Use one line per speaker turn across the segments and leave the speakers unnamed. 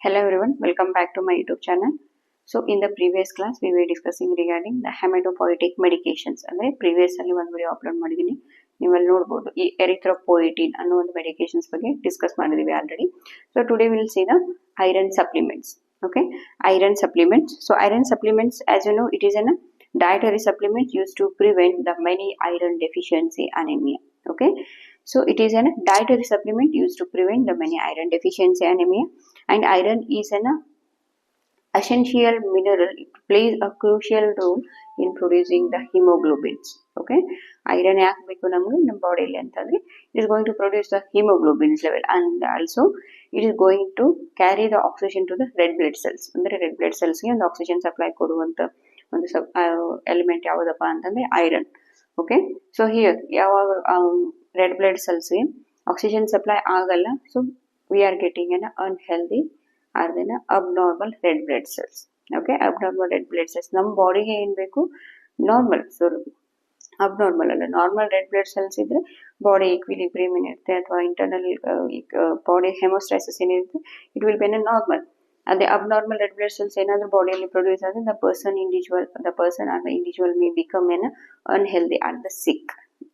Hello everyone, welcome back to my YouTube channel. So in the previous class we were discussing regarding the hematopoietic medications. ಅಂದ್ರೆ previous ಅಲ್ಲಿ ಒಂದು video upload ಮಾಡಿದೀನಿ, ನೀವಲ್ಲಿ ನೋಡಬಹುದು. ಈ ಎರಿಥ್ರೋಪೋಯೆಟಿನ್ ಅನ್ನೋ ಒಂದು ಮೆಡಿಕೇಶನ್ಸ್ ಬಗ್ಗೆ ಡಿಸ್ಕಸ್ ಮಾಡಿದೀವಿ already. So today we will see the iron supplements. Okay, iron supplements. So iron supplements, as you know, it is a dietary supplement used to prevent the many iron deficiency anemia. Okay, so it is a dietary supplement used to prevent the many iron deficiency anemia, and iron is an essential mineral. It plays a crucial role in producing the hemoglobins. Okay, iron ಯಾಕೆ ಬೇಕು ನಮಗೆ ನಮ್ಮ ಬಾಡಿಯಲ್ಲಿ ಅಂತಂದ್ರೆ it is going to produce the hemoglobins level, and also it is going to carry the oxygen to the red blood cells. ಅಂದ್ರೆ red blood cells ಗೆ ಒಂದು oxygen supply ಕೊಡುವಂತ ಒಂದು ಎಲಿಮೆಂಟ್ ಯಾವುದಪ್ಪ ಅಂತಂದ್ರೆ ಐರನ್. ಓಕೆ, ಸೊ ಹಿಯರ್ ಯಾವಾಗ red blood ಸೆಲ್ಸ್ಗೆ oxygen supply ಆಗಲ್ಲ, so we are getting an unhealthy or then abnormal red blood cells. Okay, abnormal red blood cells ನಮ್ಮ ಬಾಡಿಗೆ ಏನ್ ಬೇಕು, ನಾರ್ಮಲ್. ಸೊ ಅಬ್ನಾರ್ಮಲ್ ಅಲ್ಲ, ನಾರ್ಮಲ್ ರೆಡ್ ಬ್ಲಡ್ ಸೆಲ್ಸ್ ಇದ್ರೆ body equilibrium ಏನಿರುತ್ತೆ ಅಥವಾ ಇಂಟರ್ನಲ್ ಬಾಡಿ ಹೆಮೋಸ್ಟಾಸಿಸ್ ಏನಿರುತ್ತೆ, it will be an normal. ಅದೇ ಅಬ್ನಾರ್ಮಲ್ ರೆಡ್ ಬ್ಲಡ್ ಸೆಲ್ಸ್ ಏನಾದ್ರೂ ಬಾಡಿಯಲ್ಲಿ ಪ್ರೊಡ್ಯೂಸ್ ಆದ್ರೆ the person are the individual may become an unhealthy and the sick.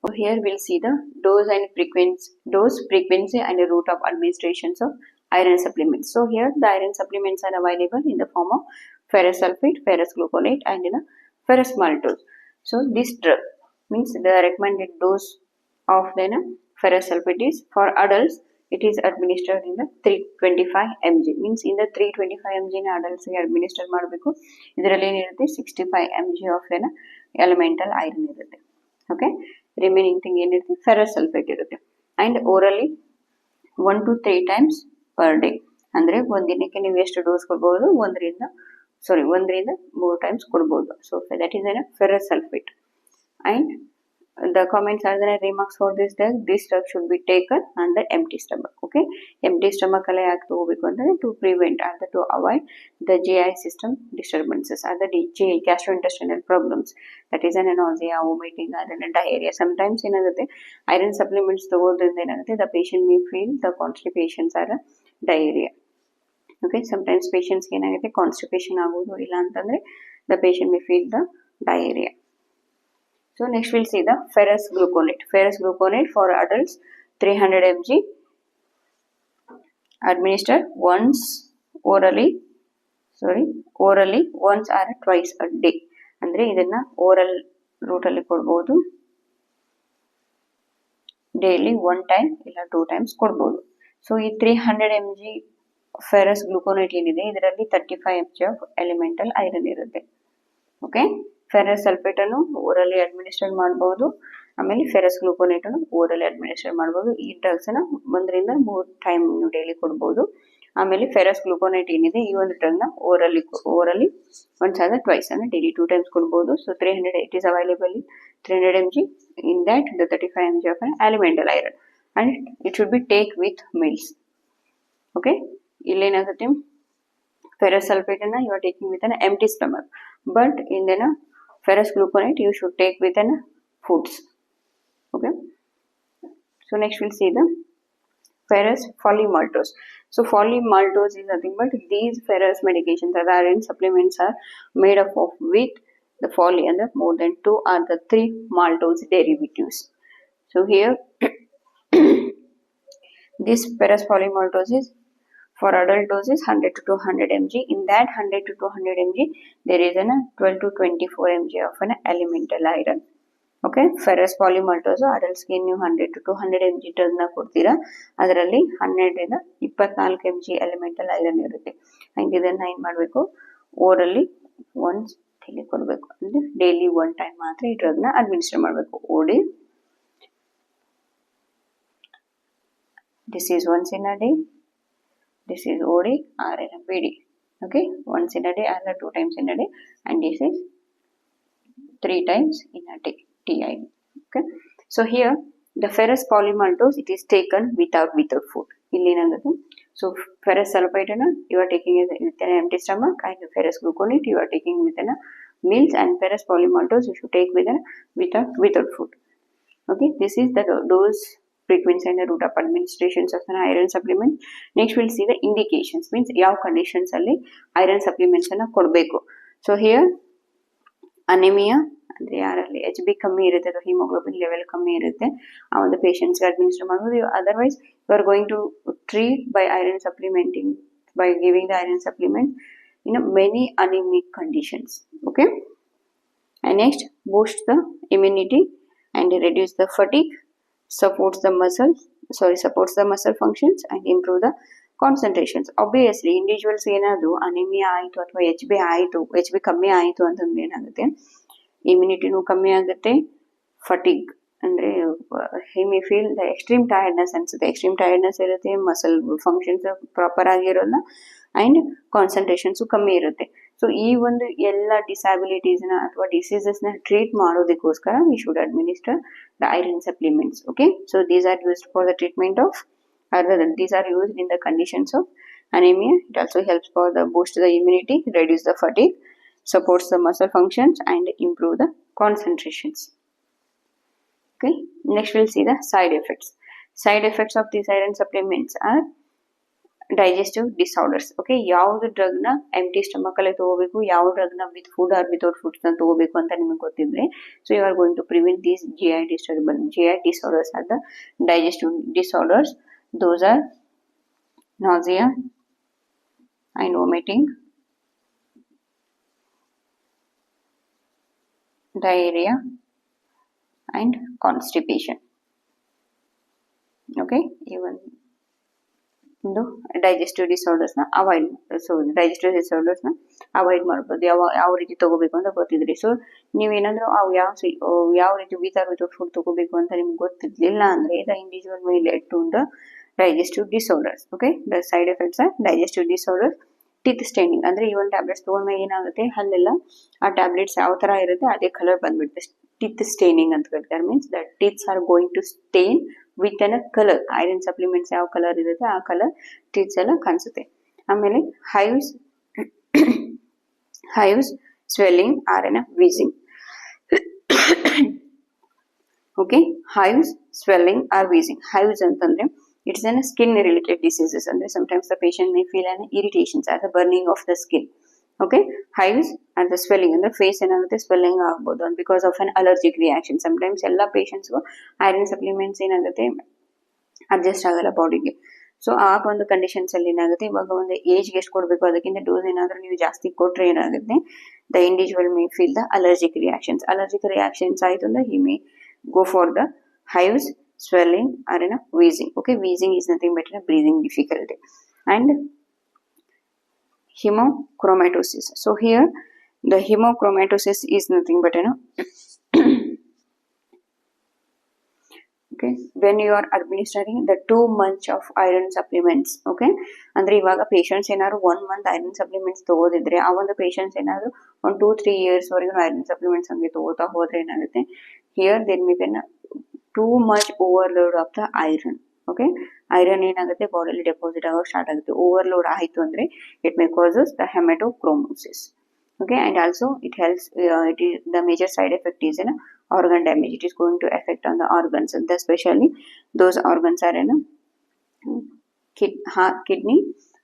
So here we'll see the dose, frequency and the route of administrations of iron supplements. So here the iron supplements are available in the form of ferrous sulfate, ferrous gluconate and ferrous maltose. So this drug means the recommended dose of the ferrous sulfate is for adults. It is administered in the 325 mg. Means in the 325 mg na adults ಗೆ administer ಮಾಡಬೇಕು. ಇದರಲ್ಲಿ ಏನಿರುತ್ತೆ 65 mg of elemental iron ಇರುತ್ತೆ. Okay, remaining thing ಏನಿರುತ್ತೆ ferrous sulphate ಇರುತ್ತೆ. And orally 1 to 3 times per day. ಅಂದ್ರೆ ಒಂದಿನಕ್ಕೆ ನೀವು ಎಷ್ಟು ಡೋಸ್ ಕೊಡ್ಬೋದು, ಒಂದರಿಂದ 3 times ಕೊಡ್ಬೋದು. So that is ferrous sulphate. And the comments are the remarks for this drug should be taken on the empty stomach. Okay, empty stomach alle yaake tagobekku andre to prevent and to avoid the GI system disturbances or the gastrointestinal problems, that is nausea, vomiting or diarrhea. Sometimes enagutte iron supplements tagodrinda enagutte the patient may feel the constipations or diarrhea. Okay, sometimes patients ge enagutte constipation agodu illa antandre the patient may feel the diarrhea. So next we'll see the ferrous gluconate. Ferrous gluconate for adults 300 mg administered once orally once or twice a day. ಅಂದ್ರೆ ಇದನ್ನ oral root ಅಲ್ಲಿ ಕೊಡಬಹುದು, daily 1 time ಇಲ್ಲ 2 times ಕೊಡಬಹುದು. So ಈ 300 mg ferrous gluconate ಏನಿದೆ ಇದರಲ್ಲಿ 35 mg of elemental iron ಇರುತ್ತೆ. ಓಕೆ, ಫೆರಸ್ ಸಲ್ಫೇಟ್ ಅನ್ನು ಓರಲಿ ಅಡ್ಮಿನಿಸ್ಟ್ರೇಟ್ ಮಾಡಬಹುದು, ಆಮೇಲೆ ಫೆರಸ್ ಗ್ಲೂಕೋನೇಟ್ ಅನ್ನು ಓರಲಿ ಅಡ್ಮಿನಿಸ್ಟ್ರೇಟ್ ಮಾಡಬಹುದು. ಈ ಡ್ರಗ್ಸ್ ಅನ್ನ 1 ರಿಂದ 3 ಟೈಮ್ ಡೈಲಿ ಕೊಡಬಹುದು. ಆಮೇಲೆ ಫೆರಸ್ ಗ್ಲೂಕೋನೇಟ್ ಏನಿದೆ ಈ ಒಂದು ಡ್ರಗ್ ನ ಓರಲಿ ಒನ್ಸ್ ಆದ ಟ್ವೈಸ್ ಅಂದ್ರೆ ಡೈಲಿ 2 times ಕೊಡಬಹುದು. So 300 it is available in 300 mg. In that the 35 mg of elemental iron and it should be take with meals. Okay, ಇಲ್ಲೇನಾಗುತ್ತೆ ferrous sulfate you are taking with an empty stomach, but in the ferrous gluconate you should take with an foods. Okay, so next we'll see the ferrous polymaltose. So polymaltose is nothing but these ferrous medications or iron supplements are made up of with the poly and the more than 2 or the 3 maltose derivatives. So here this ferrous polymaltose is for adult doses 100 to 200 mg. In that 100 to 200 mg there is a 12 to 24 mg of an elemental iron. Okay, ferrous polymaltose adults ಗೆ ನೀವು 100 to 200 mg drug ನ ಕೊಡ್ತೀರಾ, ಅದರಲ್ಲಿ 12 ರಿಂದ 24 mg elemental iron ಇರುತ್ತೆ. And ಇದನ್ನ ಏನ್ ಮಾಡಬೇಕು, ಓರಲಿ ಒನ್ಸ್ ಡೈಲಿ ಕೊಡಬೇಕು, ಅಂದ್ರೆ ಡೈಲಿ 1 time ಮಾತ್ರ ಈ ಡ್ರಗ್ ನ ಅಡ್ಮಿನಿಸ್ಟರ್ ಮಾಡಬೇಕು. ಓಡಿ this is once in a day, this is OD or PD. Okay, once in a day or 2 times in a day, and this is 3 times in a day, TID. Okay, so here the ferrous polymaltose it is taken without food. Illi enagutte, so ferrous sulfate you are taking with an empty stomach, and ferrous gluconate you are taking with meals, and ferrous polymaltose you should take without food. Okay, this is the dose frequency and the route of administrations of an iron supplement. Next we'll see the indications, means yav conditions alli iron supplements anna kodbeku. So here anemia ಅಂದ್ರೆ ಯಾರಲ್ಲಿ H B ಕಮ್ಮಿ ಇರುತ್ತೆ ಅಥವಾ haemoglobin level ಕಮ್ಮಿ ಇರುತ್ತೆ ಆ ಒಂದು ಪೇಷಂಟ್ಸ್ಗೆ ಅಡ್ಮಿನಿಸ್ಟರ್ ಮಾಡ್ಬೋದು. Otherwise you are going to treat by iron supplementing by giving the iron supplement in a many anemic conditions. Okay, and next boost the immunity and reduce the fatigue, supports the muscle functions and improve the concentrations. Obviously individuals ಏನದು anaemia ಆಯಿತು ಅಥವಾ H B ಕಮ್ಮಿ ಆಯಿತು ಅಂತಂದ್ರೆ ಏನಾಗುತ್ತೆ, ಇಮ್ಯುನಿಟಿನೂ ಕಮ್ಮಿ ಆಗುತ್ತೆ, fatigue ಅಂದ್ರೆ he may feel the extreme tiredness ಅನ್ಸುತ್ತೆ, ಎಕ್ಸ್ಟ್ರೀಮ್ ಟಯರ್ಡ್ನೆಸ್ ಇರುತ್ತೆ, ಮಸಲ್ ಫಂಕ್ಷನ್ಸ್ ಪ್ರಾಪರ್ ಆಗಿರೋಲ್ಲ ಅಂಡ್ ಕಾನ್ಸಂಟ್ರೇಷನ್ಸು ಕಮ್ಮಿ ಇರುತ್ತೆ. ಸೊ ಈ ಒಂದು ಎಲ್ಲ ಡಿಸಬಿಲಿಟೀಸ್ನ ಅಥವಾ ಡಿಸೀಸಸ್ನ ಟ್ರೀಟ್ ಮಾಡೋದಕ್ಕೋಸ್ಕರ we should administer the iron supplements. Okay, so these are used for the treatment of these are used in the conditions of anemia. It also helps for the boost the immunity, reduce the fatigue, supports the muscle functions and improve the concentrations. Okay, next we'll see the side effects. Side effects of these iron supplements are digestive disorders. Okay, ಯಾವ್ದು drug ನ empty stomach ಅಲ್ಲಿ ತಗೋಬೇಕು, ಯಾವ drug ನ with food or without food ನ ತಗೋಬೇಕು ಅಂತ ನಿಮಗೆ ಗೊತ್ತಿದ್ರೆ, so you are going to prevent these GI disorders are the digestive disorders. Those are nausea and vomiting, diarrhea and constipation. Okay, even the digestive disorders na avoid, so digestive disorders na avoid ಮಾಡಬಹುದು. ಯಾವ ರೀತಿ ತಗೋಬೇಕು ಅಂತ ಗೊತ್ತಿದ್ರಿ, so ನೀವೇನಾದ್ರೂ ಯಾವ ರೀತಿ without food ತಗೋಬೇಕು ಅಂತ ನಿಮ್ಗೆ ಗೊತ್ತಿರ್ಲಿಲ್ಲ ಅಂದ್ರೆ the individual may lead to the digestive disorders. Okay, the side effects are digestive disorders, teeth staining ಅಂದ್ರೆ ಈ ಒಂದು ಟ್ಯಾಬ್ಲೆಟ್ಸ್ ತಗೊಂಡ್ಮೇಲೆ ಏನಾಗುತ್ತೆ, ಅಲ್ಲೆಲ್ಲ ಆ ಟ್ಯಾಬ್ಲೆಟ್ಸ್ ಯಾವ ತರ ಇರುತ್ತೆ ಅದೇ ಕಲರ್ ಬಂದ್ಬಿಡುತ್ತೆ, teeth staining ಅಂತ ಕರೀತಾರೆ. Means that teeths are going to stain with a color. Iron supplements ಯಾವ ಕಲರ್ ಇರುತ್ತೆ ಆ ಕಲರ್ teeths ಎಲ್ಲ ಕಾಣಿಸುತ್ತೆ. ಆಮೇಲೆ hives, swelling or wheezing. Okay, hives, swelling or wheezing. Hives ಅಂತಂದ್ರೆ it's an skin related diseases, and sometimes the patient may feel an irritations or the burning of the skin. Okay, hives and the swelling and the face ಏನಾಗುತ್ತೆ swelling ಆಗಬಹುದು because of an allergic reaction. Sometimes ಎಲ್ಲ patients iron supplements ಏನಾಗುತ್ತೆ adjust ಆಗಲ್ಲ ಬಾಡಿಗೆ. So ಆ ಒಂದು conditions ಅಲ್ಲಿ ಏನಾಗುತ್ತೆ, ಇವಾಗ ಒಂದು ಏಜ್ಗೆ ಎಷ್ಟು ಕೊಡಬೇಕು ಅದಕ್ಕಿಂತ ಡೋಸ್ ಏನಾದರೂ ನೀವು ಜಾಸ್ತಿ ಕೊಟ್ರೆ ಏನಾಗುತ್ತೆ, the individual May feel the allergic reactions ಆಯಿತು ಅಂದ್ರೆ he May go for the hives, swelling or wheezing. Okay, wheezing is nothing but a breathing difficulty. And hemochromatosis. So here the hemochromatosis is nothing but okay, when you are administering the 2 months of iron supplements. Okay, ಅಂದ್ರೆ ಇವಾಗ patients ಏನಾದ್ರು 1 month iron supplements ತಗೋದಿದ್ರೆ ಆ ಒಂದು patients ಏನಾದ್ರು 1-2-3 years ವರೆಗೂ iron supplements ಹಂಗೆ ತಗೋತಾ ಹೋದ್ರೆ ಏನಾಗುತ್ತೆ, here there may be too much overload of the iron. Okay, iron ಏನಾಗುತ್ತೆ ಬಾಡಿಯಲ್ಲಿ ಡೆಪಾಸಿಟ್ ಆಗೋಕೆ ಸ್ಟಾರ್ಟ್ ಆಗುತ್ತೆ. ಓವರ್ಲೋಡ್ ಆಯಿತು ಅಂದ್ರೆ it may causes the hemochromatosis. Okay, and also it helps, the major side effect is organ damage. It is going to affect on the organs, and especially those organs are kidney,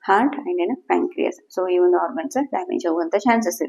heart and pancreas. So even the organs are damage ಆಗುವಂತ chances ಇದೆ.